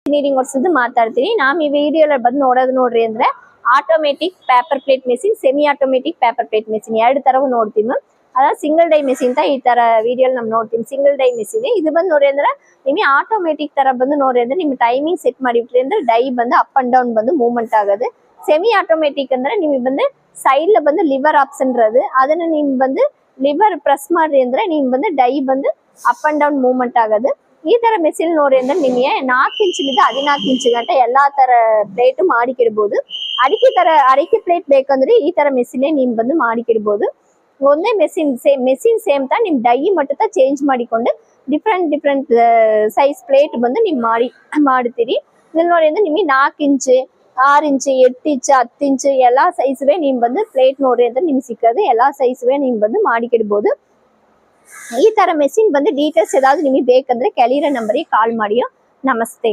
Engineering ಓಡಿಸಿದ್ದು ಮಾತಾಡ್ತೀನಿ. ನಾನು ಈ ವಿಡಿಯೋದಲ್ಲಿ ಬಂದು ನೋಡೋದು ನೋಡ್ರಿ ಅಂದ್ರೆ automatic paper plate machine, semi automatic paper plate machine ಎರಡು ತರವು ನೋಡ್ತೀವಿ. ಅದ ಸಿಂಗಲ್ ಡೈ ಮೆಷಿನ್ ಅಂತ ಈ ತರ ವಿಡಿಯೋ ನಮ್ ನೋಡ್ತೀವಿ. ಸಿಂಗಲ್ ಡೈ ಮೆಷಿನ್ ಇದು ಬಂದು ನೋಡ್ರಿ ಅಂದ್ರೆ ನಿಮಗೆ ಆಟೋಮೆಟಿಕ್ ತರ ಬಂದು ನೋಡ್ರಿ ಅಂದ್ರೆ ನಿಮ್ ಟೈಮಿಂಗ್ ಸೆಟ್ ಮಾಡಿಬಿಟ್ರಿ ಅಂದ್ರೆ ಡೈ ಬಂದು ಅಪ್ ಅಂಡ್ ಡೌನ್ ಬಂದು ಮೂವ್ಮೆಂಟ್ ಆಗೋದು. ಸೆಮಿ ಆಟೋಮೆಟಿಕ್ ಅಂದ್ರೆ ನಿಮಗೆ ಬಂದು ಸೈಡ್ ಬಂದು ಲಿವರ್ ಆಪ್ಷನ್ ಇರೋದು, ಅದನ್ನ ನಿಮ್ ಬಂದು ಲಿವರ್ ಪ್ರೆಸ್ ಮಾಡ್ರಿ ಅಂದ್ರೆ ನಿಮ್ ಬಂದು ಡೈ ಬಂದು ಅಪ್ ಅಂಡ್ ಡೌನ್ ಮೂವ್ಮೆಂಟ್ ಆಗೋದು. ಈ ತರ ಮೆಷಿನ್ ನೋಡಿ ಅಂದ್ರೆ ನಿಮಗೆ 4 ಇಂಚಿನಿಂದ 14 ಇಂಚ್ ಗಂಟ ಎಲ್ಲಾ ತರ ಪ್ಲೇಟ್ ಮಾಡಿಕಿಡ್ಬೋದು. ಅಡಿಕೆ ಪ್ಲೇಟ್ ಬೇಕಂದ್ರೆ ಈ ತರ ಮೆಷಿನ್ ನಿಮ್ ಬಂದು ಮಾಡಿಕಿಡ್ಬೋದು. ಒಂದೇ ಮೆಷಿನ್ ಸೇಮ್ ತಾ ನಿಮ್ ಡೈ ಮಟ್ಟ ಚೇಂಜ್ ಮಾಡಿಕೊಂಡು ಡಿಫ್ರೆಂಟ್ ಸೈಜ್ ಪ್ಲೇಟ್ ಬಂದು ನಿಮ್ ಮಾಡ್ತೀರಿ. ಇಲ್ಲಿ ನೋಡಿ ಅಂದ್ರೆ ನಿಮಗೆ 4 ಇಂಚ್ 6 ಇಂಚ್ 8 ಇಂಚ್ 10 ಇಂಚ್ ಎಲ್ಲಾ ಸೈಜ್ವೇ ನಿಮ್ ಬಂದು ಪ್ಲೇಟ್ ನೋಡ್ರಿ ಅಂದ್ರೆ ನಿಮ್ಗೆ ಸಿಕ್ಕದು. ಎಲ್ಲಾ ಸೈಜ್ವೇ ನಿಮ್ ಬಂದು ಮಾಡಿಕಿಡ್ಬೋದು. ಈ ತರ ಮೆಷಿನ್ ಬಂದು ಡೀಟೇಲ್ಸ್ ಏದಾದ್ರು ನಿಮಗೆ ಬೇಕಂದ್ರೆ ಕೆಳಗಿರೋ ನಂಬರಿಗೆ ಕಾಲ್ ಮಾಡಿ. ನಮಸ್ತೆ.